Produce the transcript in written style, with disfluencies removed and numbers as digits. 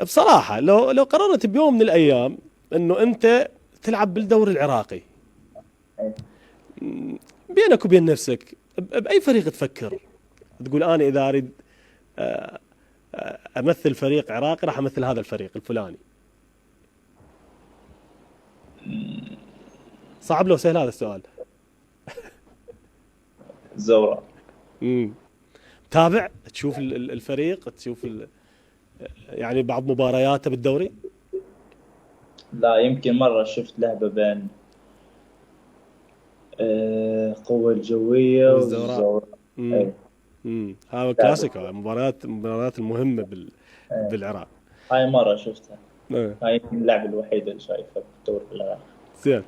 بصراحة لو قررت بيوم من الأيام إنه أنت تلعب بالدوري العراقي، إيه. بينك وبين نفسك بأي فريق تفكر؟ تقول أنا إذا أريد أمثل فريق عراقي راح أمثل هذا الفريق الفلاني. صعب لو سهل هذا السؤال. الزوراء. امم تابع تشوف الفريق، تشوف يعني بعض مبارياته بالدوري. لا، يمكن مرة شفت لعبة بين قوة الجوية والزوراء. والزوراء. امم ايه. هذا لعبة. كلاسيكو، المباريات المهمة ايه. بالعراق. هاي مرة شفتها. إيه. هاي يمكن اللعبة الوحيدة اللي شايفها بالدوري العراقي. زين.